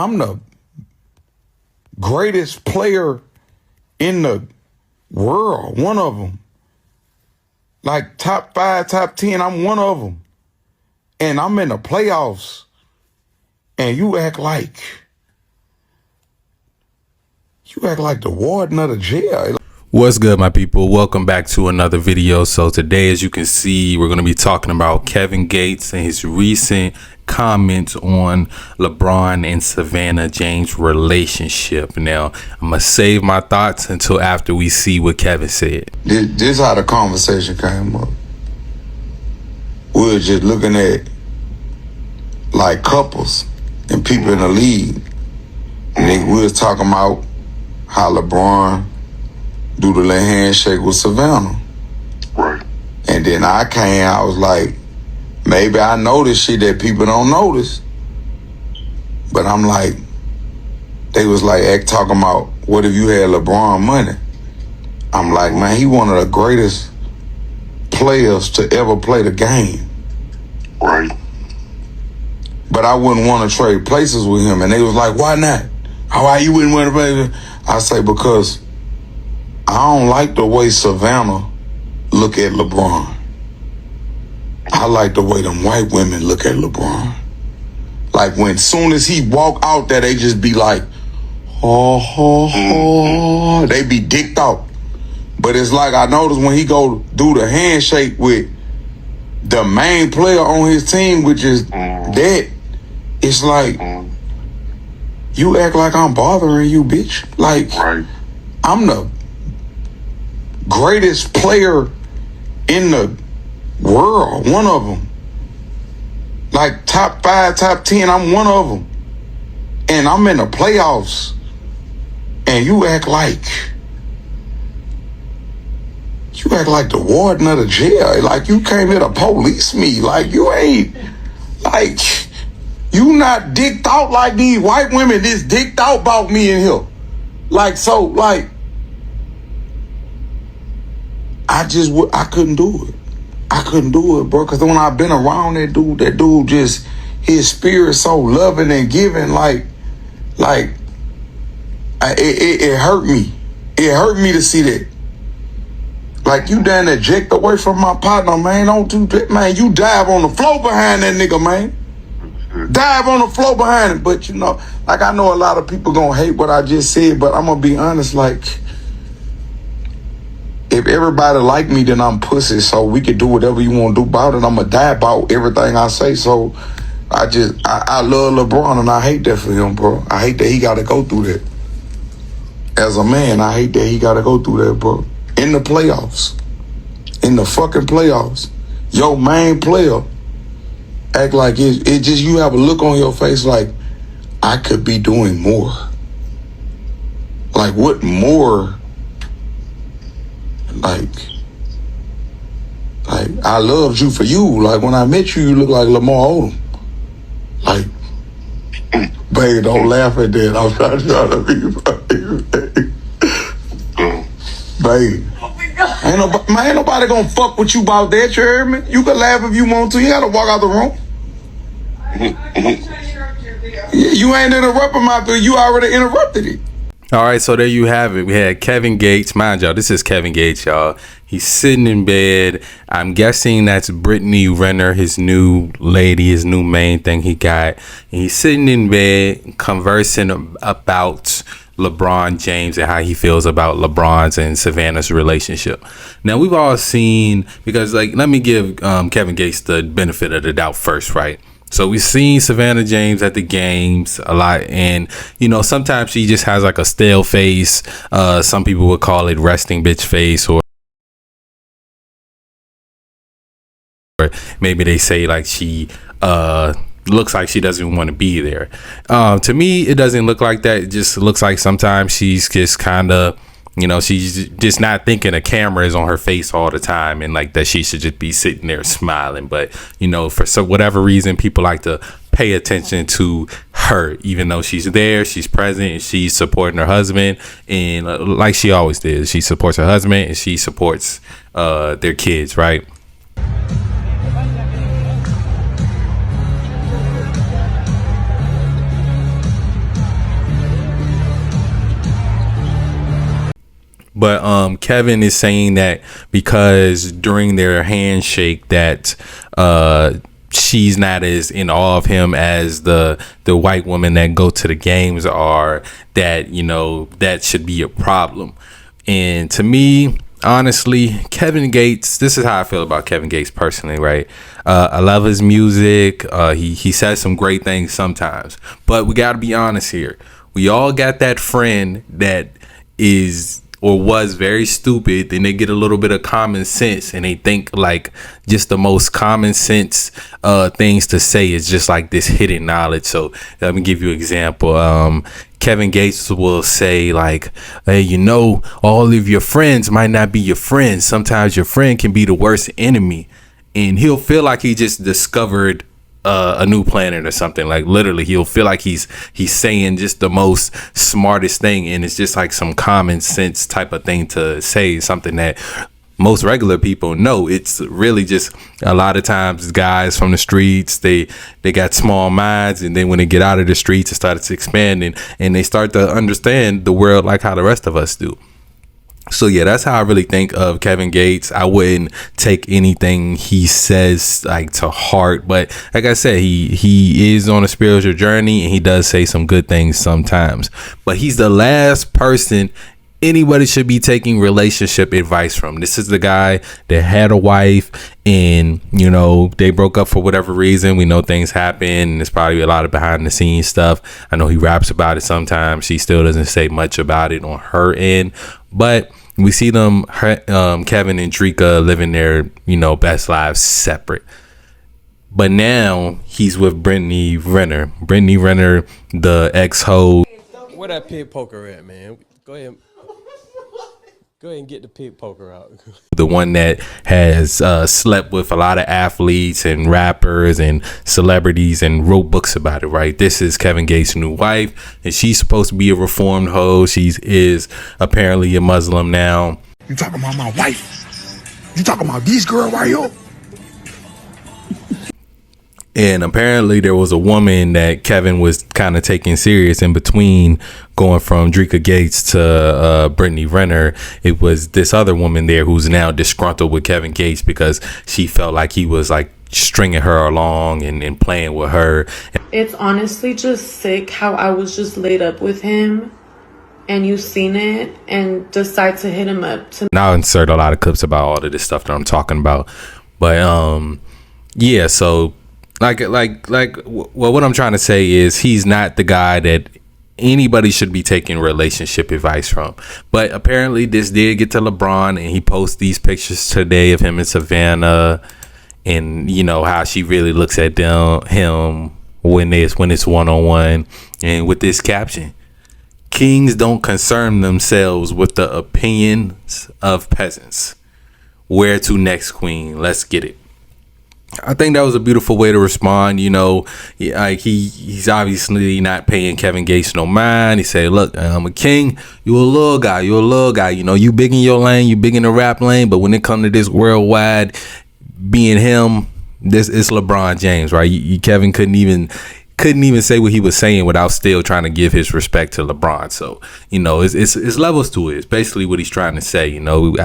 I'm the greatest player in the world, one of them. Like top 5, top 10, I'm one of them. And I'm in the playoffs. And you act like the warden of the jail. What's good, my people? Welcome back to another video. So today, as you can see, we're going to be talking about Kevin Gates and his recent comments on LeBron and Savannah James' relationship. Now, I'm going to save my thoughts until after we see what Kevin said. This is how the conversation came up. We were just looking at like couples and people in the league. And we was talking about how LeBron do the little handshake with Savannah. Right. And then I was like, maybe I notice shit that people don't notice. But I'm like, they was like talking about, what if you had LeBron money? I'm like, man, he one of the greatest players to ever play the game. Right. But I wouldn't want to trade places with him. And they was like, why not? Why you wouldn't want to play? I say, because I don't like the way Savannah look at LeBron. I like the way them white women look at LeBron. Like when soon as he walk out there, they just be like, oh. They be dicked out. But it's like I noticed when he go do the handshake with the main player on his team, which is that, it's like, you act like I'm bothering you, bitch. Like, Right. I'm the greatest player in the world, one of them. Like top 5, top 10, I'm one of them. And I'm in the playoffs. And you act like the warden of the jail. Like you came here to police me. Like you ain't, like, you not dicked out like these white women just dicked out about me in here. Like, so, like, I couldn't do it. I couldn't do it, bro. Because when I've been around that dude just, his spirit so loving and giving, it hurt me. It hurt me to see that. Like, you done eject away from my partner, man. Don't do that, man. You dive on the floor behind that nigga, man. Dive on the floor behind him. But, you know, like, I know a lot of people gonna hate what I just said, but I'm gonna be honest, like, if everybody like me, then I'm pussy, so we can do whatever you want to do about it. I'm gonna die about everything I say, so I love LeBron, and I hate that for him, bro. I hate that he gotta go through that. As a man, I hate that he gotta go through that, bro. In the playoffs. In the fucking playoffs. Your main player act like it just, you have a look on your face like, I could be doing more. Like, what more? Like, I loved you for you. Like, when I met you, you look like Lamar Odom. Like, babe, don't laugh at that. I'm trying to be, babe. Ain't nobody gonna fuck with you about that, you heard me? You can laugh if you want to. You gotta walk out the room. You ain't interrupting my thing. You already interrupted it. All right, so there you have it. We had Kevin Gates. Mind y'all, this is Kevin Gates, y'all. He's sitting in bed. I'm guessing that's Brittany Renner, his new lady, his new main thing he got. And he's sitting in bed conversing about LeBron James and how he feels about LeBron's and Savannah's relationship. Now, we've all seen, because, like, let me give Kevin Gates the benefit of the doubt first, right? So we've seen Savannah James at the games a lot, and you know, sometimes she just has like a stale face. Some people would call it resting bitch face, or maybe they say like she looks like she doesn't want to be there. To me, it doesn't look like that. It just looks like sometimes she's just kind of, you know, she's just not thinking a camera is on her face all the time, and like that she should just be sitting there smiling. But, you know, for whatever reason, people like to pay attention to her, even though she's there, she's present, and she's supporting her husband. And like she always did, she supports her husband and she supports their kids, right? But Kevin is saying that because during their handshake that she's not as in awe of him as the white women that go to the games are, that, you know, that should be a problem. And to me, honestly, Kevin Gates, this is how I feel about Kevin Gates personally, right? I love his music. He says some great things sometimes, but we got to be honest here. We all got that friend that is or was very stupid, and they get a little bit of common sense and they think like just the most common sense things to say is just like this hidden knowledge. So let me give you an example. Kevin Gates will say like, hey, you know, all of your friends might not be your friends. Sometimes your friend can be the worst enemy. And he'll feel like he just discovered a new planet or something. Like literally he'll feel like he's saying just the most smartest thing, and it's just like some common sense type of thing to say, something that most regular people know. It's really just a lot of times guys from the streets, they got small minds, and then when they get out of the streets, it starts expanding and they start to understand the world like how the rest of us do. So yeah, that's how I really think of Kevin Gates. I wouldn't take anything he says like to heart, but like I said, he is on a spiritual journey and he does say some good things sometimes. But he's the last person anybody should be taking relationship advice from. This is the guy that had a wife and, you know, they broke up for whatever reason. We know things happen, and there's probably a lot of behind the scenes stuff. I know he raps about it sometimes. She still doesn't say much about it on her end, but we see them, Kevin and Drika, living their, you know, best lives separate. But now he's with Brittany Renner. Brittany Renner, the ex-ho. Where that pig poker at, man? Go ahead and get the pig poker out. The one that has slept with a lot of athletes and rappers and celebrities and wrote books about it, right? This is Kevin Gates' new wife, and she's supposed to be a reformed hoe. She is apparently a Muslim now. You talking about my wife? You talking about this girl right here? And apparently there was a woman that Kevin was kind of taking serious in between going from Drika Gates to Brittany Renner. It was this other woman there who's now disgruntled with Kevin Gates because she felt like he was like stringing her along and playing with her. It's honestly just sick how I was just laid up with him and you seen it and decide to hit him up. Now I'll insert a lot of clips about all of this stuff that I'm talking about. But yeah, so what I'm trying to say is he's not the guy that anybody should be taking relationship advice from. But apparently this did get to LeBron, and he posts these pictures today of him and Savannah, and you know how she really looks at him when it's one-on-one, and with this caption: kings don't concern themselves with the opinions of peasants. Where to next, queen? Let's get it. I think that was a beautiful way to respond. You know, like he's obviously not paying Kevin Gates no mind. He said, look, I'm a king. You a little guy. You know, you big in your lane. You big in the rap lane. But when it comes to this worldwide being him, this is LeBron James, right? Kevin couldn't even say what he was saying without still trying to give his respect to LeBron. So, you know, it's levels to it. It's basically what he's trying to say. You know,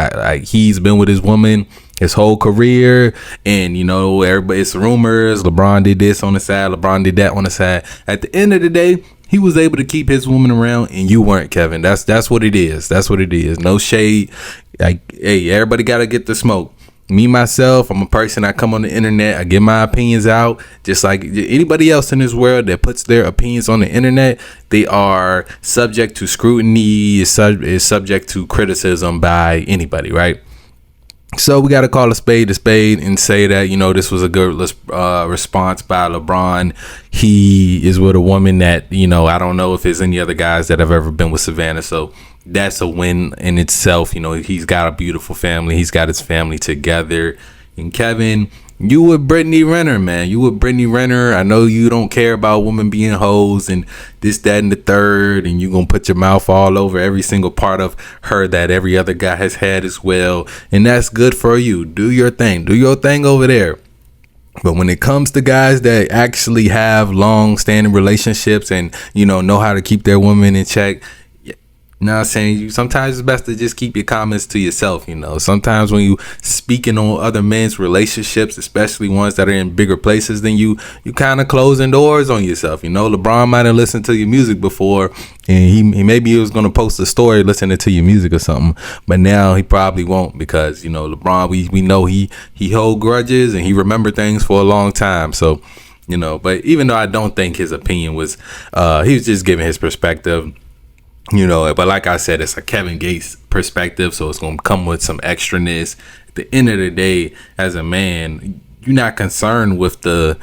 he's been with his woman his whole career, and you know, everybody, it's rumors LeBron did this on the side, LeBron did that on the side. At the end of the day, he was able to keep his woman around, and you weren't, Kevin. That's what it is. That's what it is. No shade. Like, hey, everybody gotta get the smoke. Me, myself, I'm a person. I come on the internet, I get my opinions out, just like anybody else in this world that puts their opinions on the internet. They are subject to scrutiny, is subject to criticism by anybody, right? So we got to call a spade and say that, you know, this was a good response by LeBron. He is with a woman that, you know, I don't know if there's any other guys that have ever been with Savannah. So that's a win in itself. You know, he's got a beautiful family. He's got his family together. And Kevin, you with Brittany Renner, man. You with Brittany Renner. I know you don't care about women being hoes and this, that, and the third. And you're going to put your mouth all over every single part of her that every other guy has had as well. And that's good for you. Do your thing. Do your thing over there. But when it comes to guys that actually have long-standing relationships and, you know how to keep their women in check, You know what I'm saying? Sometimes it's best to just keep your comments to yourself, you know. Sometimes when you speaking on other men's relationships, especially ones that are in bigger places than you kind of closing doors on yourself. You know, LeBron might have listened to your music before, and he maybe he was going to post a story listening to your music or something, but now he probably won't, because, you know, LeBron, we know he hold grudges and he remember things for a long time. So, you know, but even though I don't think his opinion was, he was just giving his perspective. You know, but like I said, it's a Kevin Gates perspective, so it's going to come with some extraness. At the end of the day, as a man, you're not concerned with the,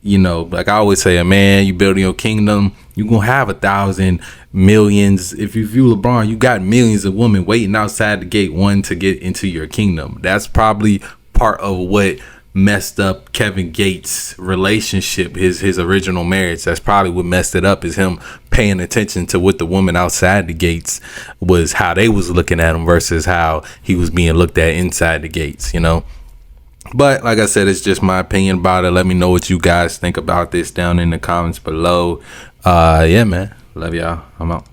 you know, like I always say, a man, you building your kingdom, you're going to have 1,000 millions. If you view LeBron, you got millions of women waiting outside the gate, wanting to get into your kingdom. That's probably part of what messed up Kevin Gates' relationship, his original marriage. That's probably what messed it up, is him paying attention to what the woman outside the gates was, how they was looking at him versus how he was being looked at inside the gates, you know. But like I said, it's just my opinion about it. Let me know what you guys think about this down in the comments below. Yeah, man, love y'all. I'm out.